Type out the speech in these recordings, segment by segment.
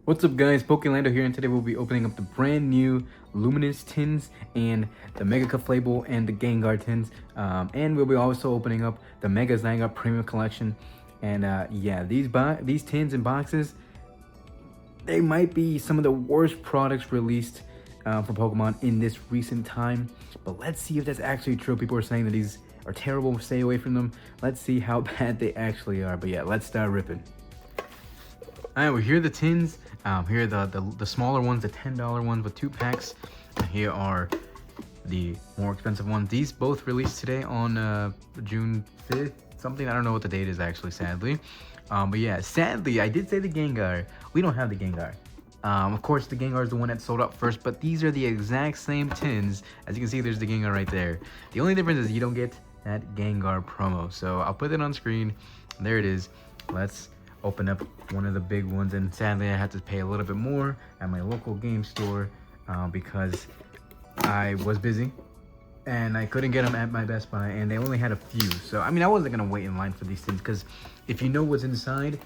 What's up guys, Pokelando here, and today we'll be opening up the brand new Luminous tins and the Mega Clefable and the Gengar tins. And we'll be also opening up the Mega Zygard Premium Collection. And yeah, these tins and boxes, they might be some of the worst products released for Pokemon in this recent time. But let's see if that's actually true. People are saying that these are terrible, stay away from them. Let's see how bad they actually are. But yeah, let's start ripping. Alright, well, here are the tins. Here are the smaller ones, the $10 ones with 2 packs. And here are the more expensive ones. These both released today on June 5th, something. I don't know what the date is actually, sadly. But yeah, sadly, I did say the Gengar. We don't have the Gengar. Of course, the Gengar is the one that sold out first, but these are the exact same tins. As you can see, there's the Gengar right there. The only difference is you don't get that Gengar promo. So I'll put it on screen. There it is. Let's open up one of the big ones, and sadly I had to pay a little bit more at my local game store because I was busy and I couldn't get them at my Best Buy, and they only had a few. So I mean, I wasn't gonna wait in line for these things, because if you know what's inside,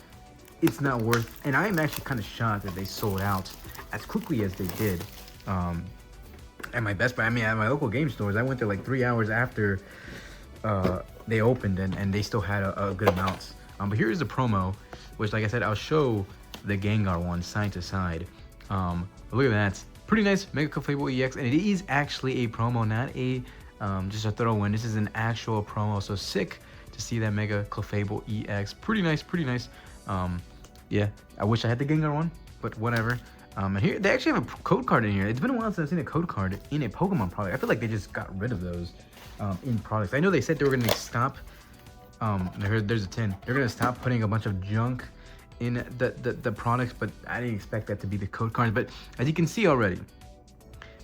it's not worth. And I am actually kind of shocked that they sold out as quickly as they did at my Best Buy. I mean, at my local game stores, I went there like 3 hours after they opened, and they still had a good amount. But here's the promo, which, like I said, I'll show the Gengar one side to side. Look at that. Pretty nice Mega Clefable EX, and it is actually a promo, not a just a throw-in. This is an actual promo, so sick to see that Mega Clefable EX. Pretty nice, pretty nice. Yeah, I wish I had the Gengar one, but whatever. And here, they actually have a code card in here. It's been a while since I've seen a code card in a Pokemon product. I feel like they just got rid of those in products. I know they said they were going to stop. There's a tin. They're gonna stop putting a bunch of junk in the products, but I didn't expect that to be the code cards. But as you can see already,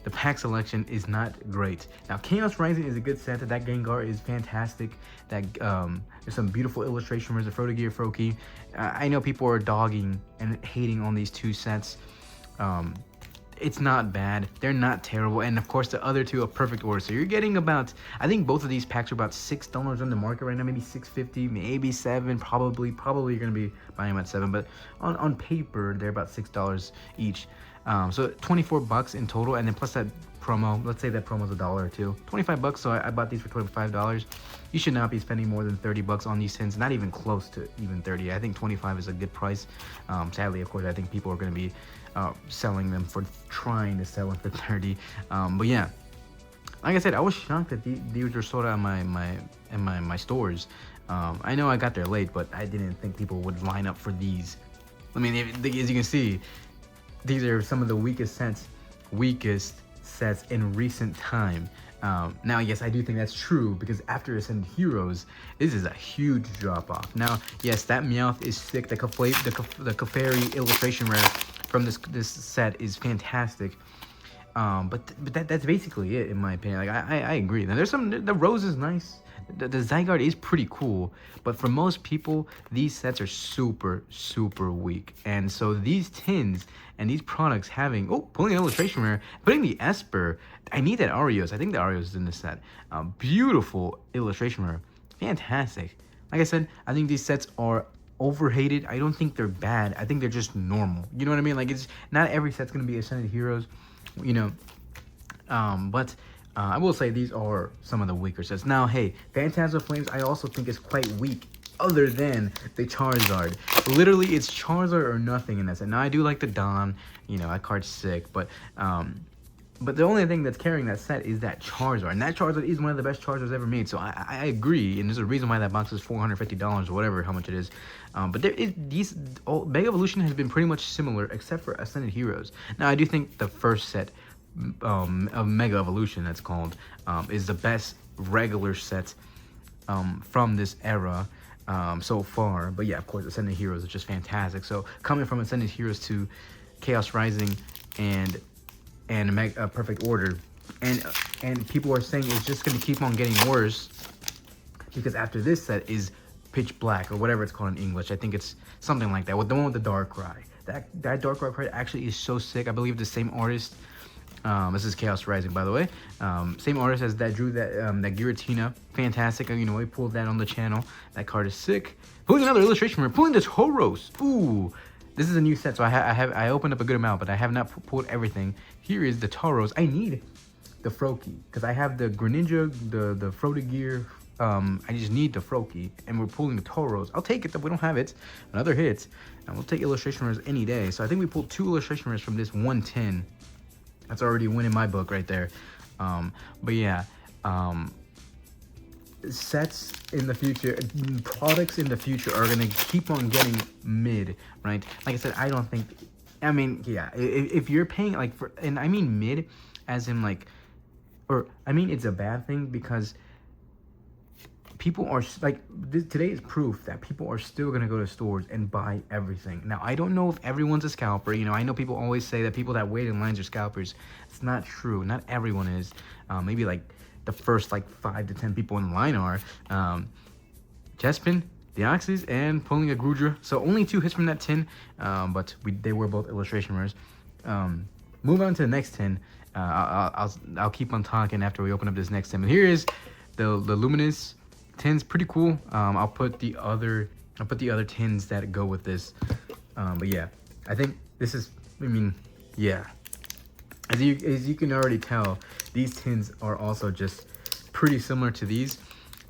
the pack selection is not great. Now, Chaos Rising is a good set. That Gengar is fantastic. That there's some beautiful illustration. There's a Frodogear Froakie. I know people are dogging and hating on these two sets. It's not bad. They're not terrible. And of course, the other two are perfect order. So you're getting about, I think both of these packs are about $6 on the market right now. Maybe $6.50, maybe $7. Probably you're gonna be buying them at $7. But on paper, they're about $6 each. So 24 bucks in total, and then plus that promo. Let's say that promo's $1 or $2. 25 bucks. So I bought these for $25. You should not be spending more than 30 bucks on these tins. Not even close to even 30. I think 25 is a good price. Sadly, of course, I think people are gonna be selling them for trying to sell them for 30. But yeah, like I said, I was shocked that these were sold out in my stores. I know I got there late, but I didn't think people would line up for these. I mean, as you can see, these are some of the weakest sets in recent time. Now, yes, I do think that's true, because after Ascended Heroes, this is a huge drop off. Now, yes, that Meowth is sick. The Clefairy illustration rare from this set is fantastic. But that's basically it, in my opinion. Like, I agree. Now, there's the Rose is nice. The Zygard is pretty cool, but for most people, these sets are super weak. And so these tins and these products having, pulling an illustration rare, putting the Esper, I need that Arios. I think the Arios is in this set. Beautiful illustration rare, fantastic. Like I said, I think these sets are overhated. I don't think they're bad. I think they're just normal. You know what I mean? Like, it's not every set's gonna be Ascended Heroes, you know. But I will say these are some of the weaker sets. Now, hey, Phantasm Flames I also think is quite weak, other than the Charizard. Literally, it's Charizard or nothing in that set. Now, I do like the Dawn, you know, that card's sick, but the only thing that's carrying that set is that Charizard, and that Charizard is one of the best Charizards ever made. So I agree, and there's a reason why that box is $450 or whatever, how much it is. But there is Mega Evolution has been pretty much similar, except for Ascended Heroes. Now, I do think the first set of Mega Evolution, that's called, is the best regular set from this era so far. But yeah, of course, Ascended Heroes is just fantastic. So coming from Ascended Heroes to Chaos Rising and Perfect Order, and people are saying it's just going to keep on getting worse, because after this set is Pitch Black, or whatever it's called in English. I think it's something like that, with the one with the Darkrai. That Darkrai card actually is so sick. I believe the same artist. This is Chaos Rising, by the way. Same artist as that drew that Giratina. Fantastic. You know, we pulled that on the channel. That card is sick. Pulling another illustration. We're pulling this Tauros. Ooh, this is a new set, so I opened up a good amount, but I have not pulled everything. Here is the Tauros. I need the Froakie because I have the Greninja, the Frogadier. I just need the Froakie, and we're pulling the Tauros. I'll take it that we don't have it. Another hit, and we'll take illustration rares any day. So I think we pulled 2 illustration rares from this 110. That's already winning my book right there. But yeah, sets in the future, products in the future are gonna keep on getting mid, right? Like I said, I don't think. I mean, yeah, if you're paying like for, and I mean mid, as in like, or I mean it's a bad thing because people are like, today is proof that people are still gonna go to stores and buy everything. Now I don't know if everyone's a scalper. You know, I know people always say that people that wait in lines are scalpers. It's not true. Not everyone is. Maybe like the first like 5 to 10 people in line are. Chespin, Deoxys, and pulling a Grudra. So only 2 hits from that tin, but they were both illustration rares. Move on to the next tin. I'll keep on talking after we open up this next tin. But here is the Luminous tins. Pretty cool. I'll put the other tins that go with this. But yeah, I think this is. I mean, yeah. As you can already tell, these tins are also just pretty similar to these.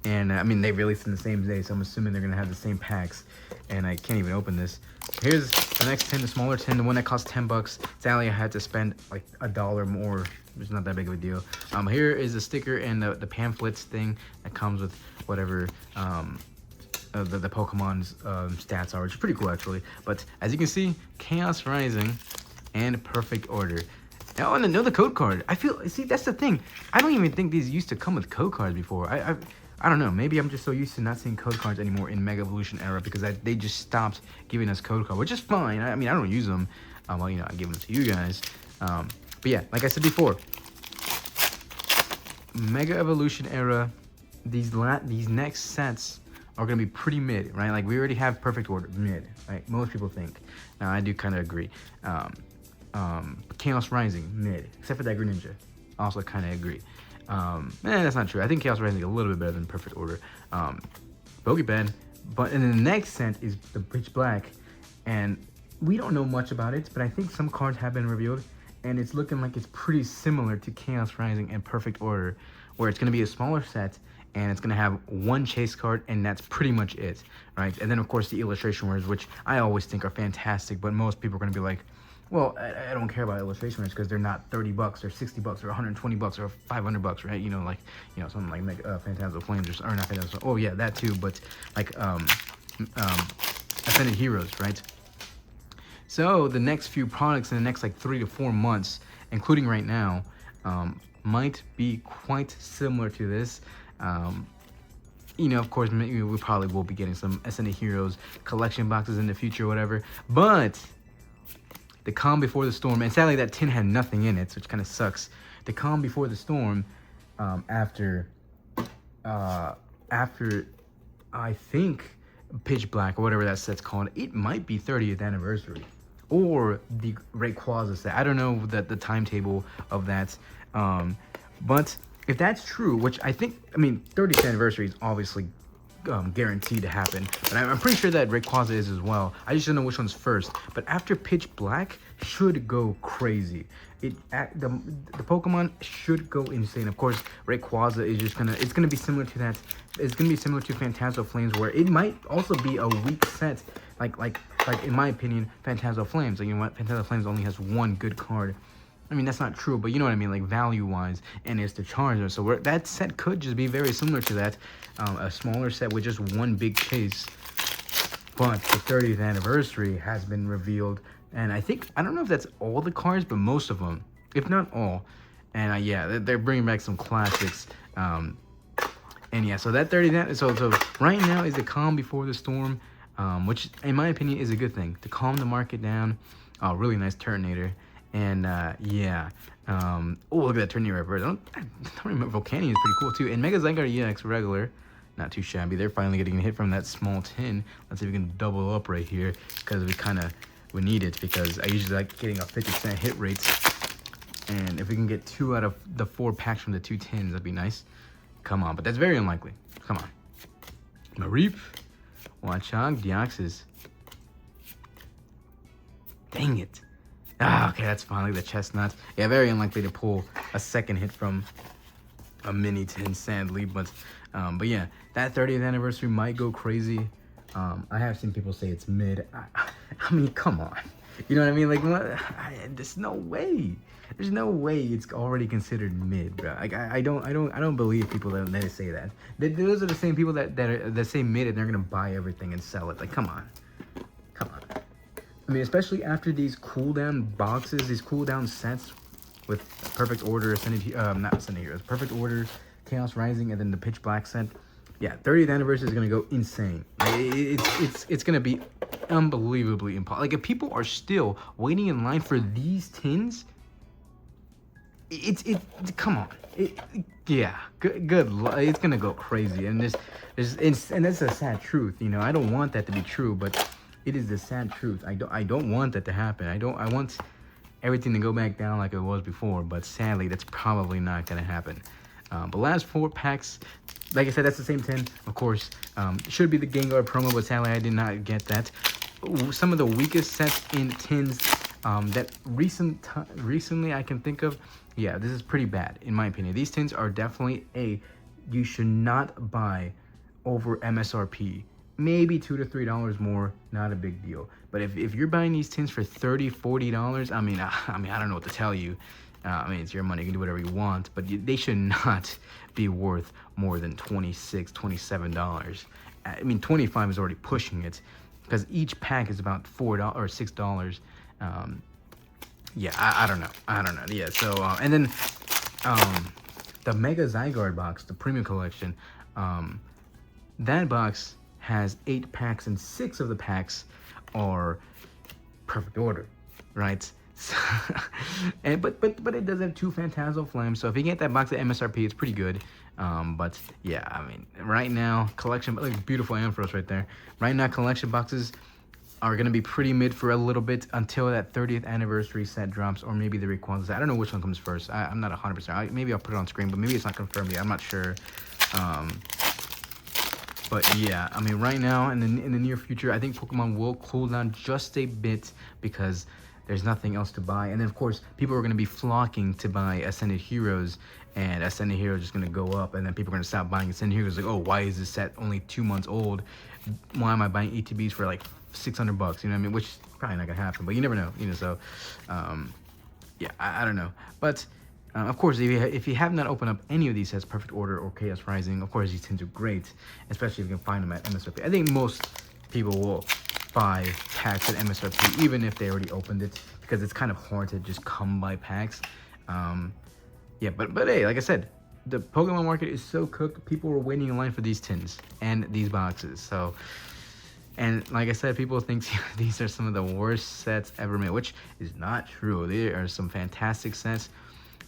And I mean, they released in the same day, so I'm assuming they're gonna have the same packs. And I can't even open this. Here's the next tin, the smaller tin, the one that cost $10. Sadly, I had to spend like $1 more. It's not that big of a deal. Here is the sticker and the pamphlets thing that comes with whatever the Pokemon's stats are, which is pretty cool actually. But as you can see, Chaos Rising and Perfect Order. Oh, and another code card. See, that's the thing. I don't even think these used to come with code cards before. I don't know. Maybe I'm just so used to not seeing code cards anymore in Mega Evolution era because they just stopped giving us code cards, which is fine. I mean, I don't use them. Well, you know, I give them to you guys. But yeah, like I said before, Mega Evolution era, these next sets are gonna be pretty mid, right? Like we already have Perfect Order mid, right? Most people think. Now I do kind of agree. Chaos Rising mid, except for that Greninja. Also kind of agree. That's not true. I think Chaos Rising is a little bit better than Perfect Order. Pokeband, but and then the next set is the Pitch Black, and we don't know much about it, but I think some cards have been revealed, and it's looking like it's pretty similar to Chaos Rising and Perfect Order, where it's going to be a smaller set, and it's going to have 1 chase card, and that's pretty much it, right? And then, of course, the illustration words, which I always think are fantastic, but most people are going to be like, well, I don't care about illustration words because they're not $30 or $60 or $120 or $500, right? You know, like, you know, something like Phantasmal Flames or not Phantasmal. Oh yeah, that too. But like Ascended Heroes, right? So the next few products in the next like 3 to 4 months, including right now, might be quite similar to this. You know, of course, we probably will be getting some Ascended Heroes collection boxes in the future, or whatever. But the Calm Before the Storm, and sadly that tin had nothing in it, which kind of sucks. The Calm Before the Storm, after I think Pitch Black or whatever that set's called, it might be 30th anniversary, or the Rayquaza set. I don't know the timetable of that, but if that's true, which I think, I mean, 30th anniversary is obviously guaranteed to happen, but I'm pretty sure that Rayquaza is as well. I just don't know which one's first. But after Pitch Black should go crazy. The Pokemon should go insane. Of course, Rayquaza is just it's gonna be similar to that. It's gonna be similar to Phantasmal Flames, where it might also be a weak set. Like in my opinion, Phantasmal Flames. Like, you know what? Phantasmal Flames only has 1 good card. I mean, that's not true, but you know what I mean, like value-wise, and it's the Charizard. So that set could just be very similar to that, a smaller set with just 1 big chase. But the 30th anniversary has been revealed, and I don't know if that's all the cards, but most of them, if not all. And yeah, they're bringing back some classics. And yeah, so that 30th, so right now is the Calm Before the Storm, which in my opinion is a good thing to calm the market down. Really nice Turtonator. And yeah, oh, look at that Turnier reverse. I don't remember. Volcanion is pretty cool too. And Mega Zygard EX regular, not too shabby. They're finally getting a hit from that small tin. Let's see if we can double up right here, because we need it, because I usually like getting a 50% hit rate. And if we can get 2 out of the 4 packs from the 2 tins, that'd be nice. Come on, but that's very unlikely. Come on. Mareep, Watchog, Deoxys. Dang it. Ah, okay, that's finally the chestnut. Yeah, very unlikely to pull a second hit from a mini tin, sadly. But yeah, that 30th anniversary might go crazy. I have seen people say it's mid. I mean, come on. You know what I mean? Like, there's no way. There's no way it's already considered mid, bro. Like, I don't believe people that say that. Those are the same people that say mid and they're gonna buy everything and sell it. Like, come on, come on. I mean, especially after these cooldown boxes, these cooldown sets with Perfect Order, not Ascended Heroes, Perfect Order, Chaos Rising, and then the Pitch Black set. Yeah, 30th anniversary is gonna go insane. It's gonna be unbelievably impossible. Like, if people are still waiting in line for these tins, come on. Yeah, good. It's gonna go crazy, and and that's a sad truth. You know, I don't want that to be true, but it is the sad truth. I don't want that to happen. I want everything to go back down like it was before, but sadly, that's probably not gonna happen. The last 4 packs, like I said, that's the same 10, of course. Should be the Gengar promo, but sadly I did not get that. Some of the weakest sets in tins that recently I can think of. Yeah, this is pretty bad in my opinion. These tins are definitely you should not buy over MSRP. Maybe $2 to $3 more, not a big deal. But if you're buying these tins for $30, $40, I mean, I don't know what to tell you. I mean, it's your money. You can do whatever you want, but they should not be worth more than $26, $27. I mean, $25 is already pushing it, because each pack is about $4 or $6. Yeah, I don't know. Yeah, so and then the Mega Zygard box, the premium collection, that box has 8 packs, and 6 of the packs are Perfect Order, right? And but it does have 2 Phantasmal Flames, so if you get that box at MSRP, it's pretty good. But yeah, I mean, right now collection, like, beautiful Ampharos right there. Right now, collection boxes are gonna be pretty mid for a little bit until that 30th anniversary set drops, or maybe the Rayquaza. I don't know which one comes first. I'm not 100%. Maybe I'll put it on screen, but maybe it's not confirmed yet. I'm not sure. But yeah, I mean, right now in the near future, I think Pokemon will cool down just a bit because there's nothing else to buy. And then, of course, people are going to be flocking to buy Ascended Heroes, and Ascended Heroes is going to go up, and then people are going to stop buying Ascended Heroes. Like, oh, why is this set only 2 months old? Why am I buying ETBs for like $600? You know what I mean? Which is probably not going to happen, but you never know. You know, so yeah, I don't know. But of course, if you have not opened up any of these sets, Perfect Order or Chaos Rising, of course, these tins are great, especially if you can find them at MSRP. I think most people will buy packs at MSRP, even if they already opened it, because it's kind of hard to just come by packs. Yeah, but hey, like I said, the Pokemon market is so cooked. People were waiting in line for these tins and these boxes. So, and like I said, people think these are some of the worst sets ever made, which is not true. There are some fantastic sets.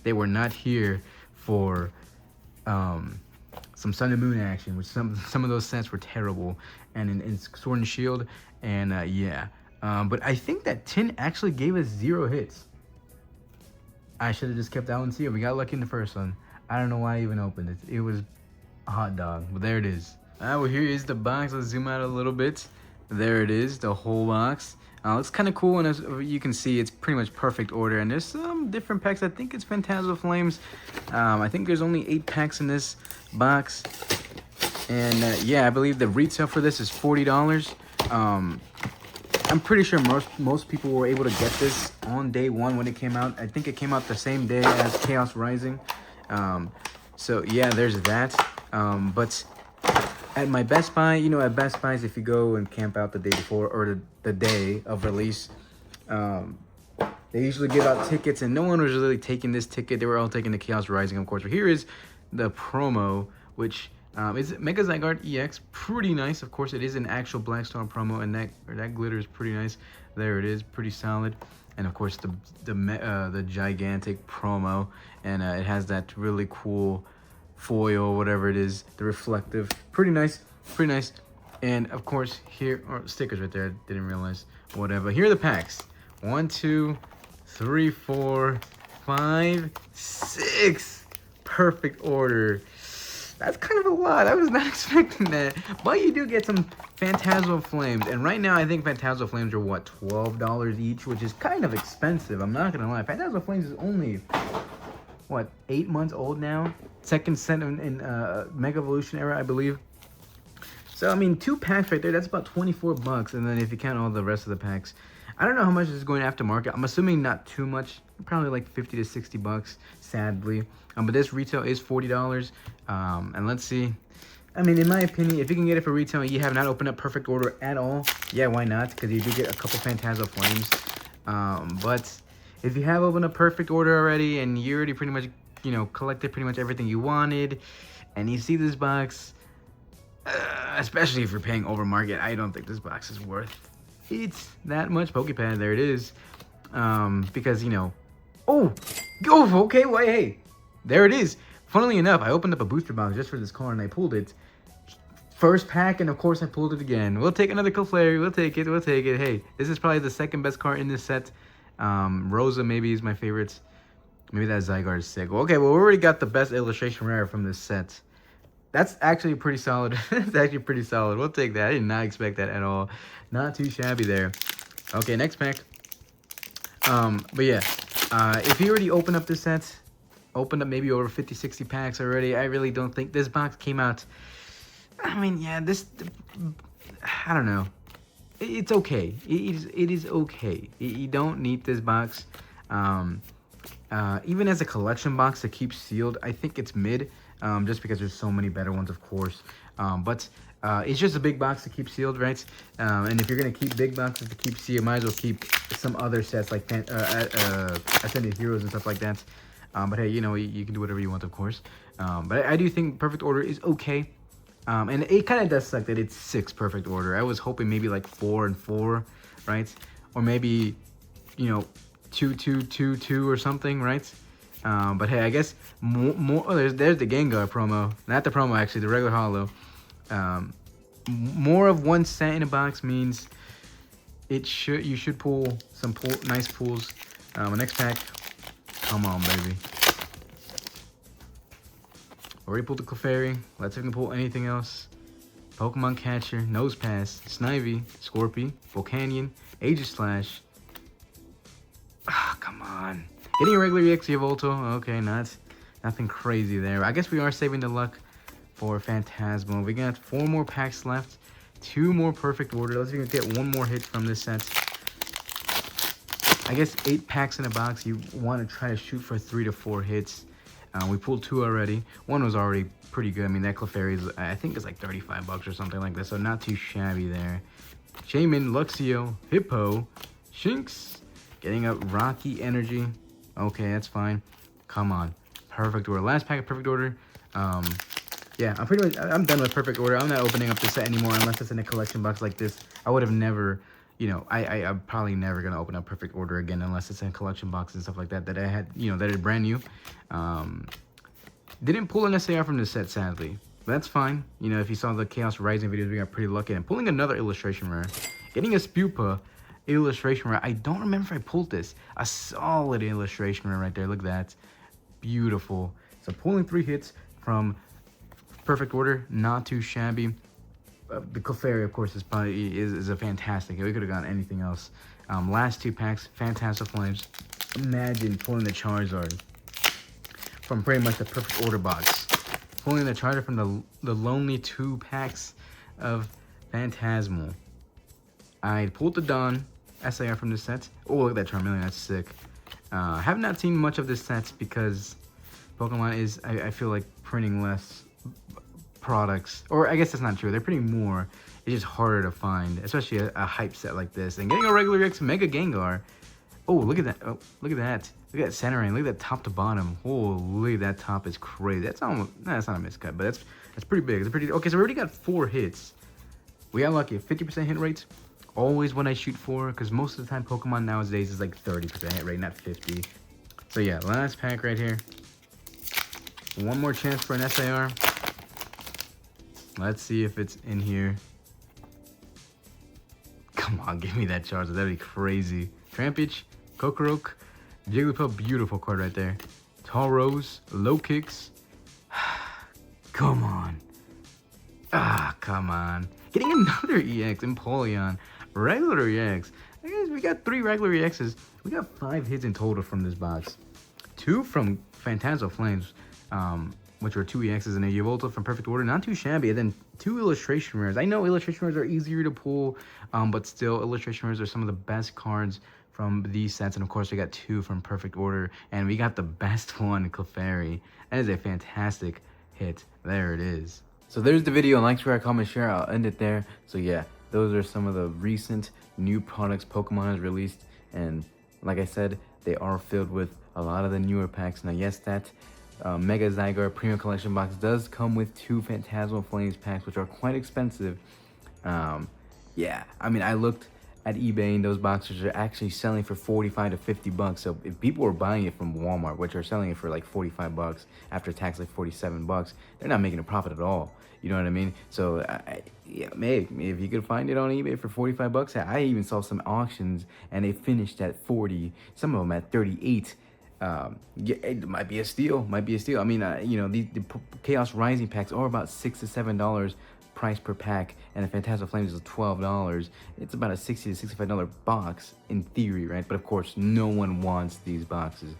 They were not here for some Sun and Moon action, which some of those sets were terrible, and in Sword and Shield, and yeah. But I think that tin actually gave us 0 hits. I should have just kept that one sealed. We got lucky in the first one. I don't know why I even opened it. It was a hot dog, but there it is. Well, here is the box. Let's zoom out a little bit. There it is, the whole box. It's kind of cool, and as you can see, it's pretty much Perfect Order, and there's some different packs. I think it's Phantasmal Flames. I think there's only 8 packs in this box, and yeah, I believe the retail for this is $40. I'm pretty sure most people were able to get this on day 1 when it came out. I think it came out the same day as Chaos Rising. So yeah, there's that. But at my Best Buy, you know, at Best Buys, if you go and camp out the day before or the day of release, they usually give out tickets, and no one was really taking this ticket. They were all taking the Chaos Rising, of course. But here is the promo, which is Mega Zygard EX. Pretty nice. Of course, it is an actual Blackstar promo, and that glitter is pretty nice. There it is, pretty solid. And of course, the gigantic promo, and it has that really cool foil, whatever it is, the reflective. Pretty nice, pretty nice. And of course, here are stickers right there. Didn't realize. Whatever. Here are the packs. 1, 2, 3, 4, 5, 6. Perfect Order. That's kind of a lot. I was not expecting that. But you do get some Phantasmal Flames. And right now, I think Phantasmal Flames are, what, $12 each? Which is kind of expensive. I'm not going to lie. Phantasmal Flames is only, what, 8 months old now? Second set in Mega Evolution era, I believe. So, I mean, 2 packs right there. That's about 24 bucks. And then if you count all the rest of the packs, I don't know how much is going aftermarket. I'm assuming not too much. Probably like 50 to 60 bucks, sadly. But this retail is $40. And let's see. I mean, in my opinion, if you can get it for retail and you have not opened up Perfect Order at all, yeah, why not? Because you do get a couple Phantasmal Flames. But if you have opened up Perfect Order already and you already pretty much, you know, collected pretty much everything you wanted, and you see this box, especially if you're paying over market, I don't think this box is worth it's that much. Pokepad, there it is. Because, you know, okay, well, hey, there it is. Funnily enough, I opened up a booster box just for this card and I pulled it. First pack, and of course I pulled it again. We'll take another Clefairy. We'll take it. We'll take it. Hey, this is probably the second best card in this set. Rosa maybe is my favorite. Maybe that Zygard is sick. Okay, well, we already got the best illustration rare from this set. That's actually pretty solid. That's actually pretty solid. We'll take that. I did not expect that at all. Not too shabby there. Okay, next pack. But yeah, if you already opened up this set, opened up maybe over 50, 60 packs already, I really don't think this box came out. I mean, yeah, I don't know. It's okay. It is okay. You don't need this box. Even as a collection box to keep sealed, I think it's mid. Just because there's so many better ones, of course. But it's just a big box to keep sealed, right? And if you're going to keep big boxes to keep sealed, might as well keep some other sets like Ascended Heroes and stuff like that. But hey, you know, you can do whatever you want, of course. But I do think Perfect Order is okay. And it kind of does suck that it's 6 Perfect Order. I was hoping maybe like 4 and 4, right? Or maybe, you know, 2, 2, 2, 2 or something, right? But hey, I guess more there's the Gengar promo. Not the promo, actually, the regular holo. More of one set in a box means you should pull some nice pulls. Next pack. Come on, baby. Already pulled the Clefairy. Let's see if we can pull anything else. Pokemon Catcher, Nose Pass, Snivy, Scorpy, Volcanion, Aegislash. Ah, come on. Getting a regular EX Volto. Okay, nothing crazy there. I guess we are saving the luck for Phantasmal. We got 4 more packs left. 2 more Perfect Order. Let's see if we can get 1 more hit from this set. I guess 8 packs in a box. You want to try to shoot for 3 to 4 hits. We pulled 2 already. 1 was already pretty good. I mean, that Clefairy is, I think it's like 35 bucks or something like that. So not too shabby there. Shaman, Luxio, Hippo, Shinx. Getting up Rocky Energy. Okay, that's fine. Come on. Perfect Order. Last pack of Perfect Order. Yeah, I'm done with Perfect Order. I'm not opening up this set anymore unless it's in a collection box like this. I would have never, you know, I'm probably never going to open up Perfect Order again unless it's in collection box and stuff like that that I had, you know, that is brand new. Didn't pull an SAR from this set, sadly. But that's fine. You know, if you saw the Chaos Rising videos, we got pretty lucky. And pulling another illustration rare. Getting a Spupa illustration rare. I don't remember if I pulled this. A solid illustration rare right there. Look at that. Beautiful. So pulling 3 hits from Perfect Order. Not too shabby. The Clefairy, of course, is a fantastic. We could have gotten anything else. Last 2 packs. Phantasmal Flames. Imagine pulling the Charizard from pretty much the Perfect Order box. Pulling the Charizard from the lonely 2 packs of Phantasmal. I pulled the Dawn SAR from this set. Oh, look at that Charmeleon. That's sick. Have not seen much of this set because Pokemon is, I feel like, printing less products. Or I guess that's not true. They're printing more. It's just harder to find, especially a hype set like this. And getting a regular X Mega Gengar. Oh, look at that. Oh, look at that. Look at that centering. Look at that top to bottom. Holy, that top is crazy. That's almost, nah, that's not a miscut, but that's pretty big. It's pretty, okay, so we already got 4 hits. We got lucky. 50% hit rate. Always what I shoot for, because most of the time Pokemon nowadays is like 30% hit rate, not 50. So yeah, last pack right here. 1 more chance for an SAR. Let's see if it's in here. Come on, give me that Charizard. That'd be crazy. Trampage, Kokorook, Jigglypuff, beautiful card right there. Tall Rose, Low Kicks. Come on. Ah, come on. Getting another EX Empoleon. Regular EX. I guess we got 3 regular EXs. We got 5 hits in total from this box. 2 from Phantasmal Flames, which were 2 EXs, and a Yveltal from Perfect Order. Not too shabby. And then 2 illustration rares. I know illustration rares are easier to pull, but still, illustration rares are some of the best cards from these sets. And of course, we got 2 from Perfect Order, and we got the best one, Clefairy. That is a fantastic hit. There it is. So there's the video. Like, subscribe, comment, share. I'll end it there. So yeah, those are some of the recent new products Pokemon has released, and like I said, they are filled with a lot of the newer packs. Now yes, that Mega Zygard Premium Collection box does come with 2 Phantasmal Flames packs, which are quite expensive. Yeah, I mean, I looked at eBay, and those boxes are actually selling for 45 to 50 bucks. So if people are buying it from Walmart, which are selling it for like 45 bucks after tax, like 47 bucks, they're not making a profit at all. You know what I mean? So yeah, maybe if you could find it on eBay for 45 bucks, I even saw some auctions and they finished at 40, some of them at 38. Yeah, it might be a steal. Might be a steal. I mean, you know, the Chaos Rising packs are about $6 to $7 price per pack, and the Phantasmal Flames is $12. It's about a $60 to $65 box in theory, right? But of course, no one wants these boxes.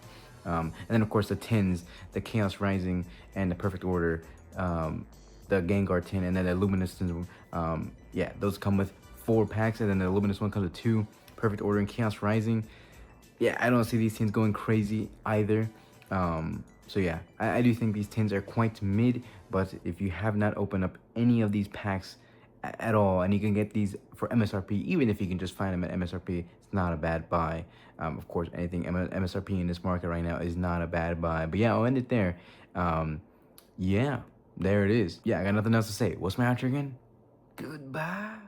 And then of course the tins, the Chaos Rising and the Perfect Order, the Gengar tin, and then the Luminous tins. Yeah, those come with 4 packs, and then the Luminous one comes with 2. Perfect Order and Chaos Rising. Yeah, I don't see these tins going crazy either. So yeah, I do think these tins are quite mid, but if you have not opened up any of these packs at all, and you can get these for MSRP, even if you can just find them at MSRP, it's not a bad buy. Of course, anything MSRP in this market right now is not a bad buy. But yeah, I'll end it there. Yeah, there it is. Yeah, I got nothing else to say. What's my outro again? Goodbye.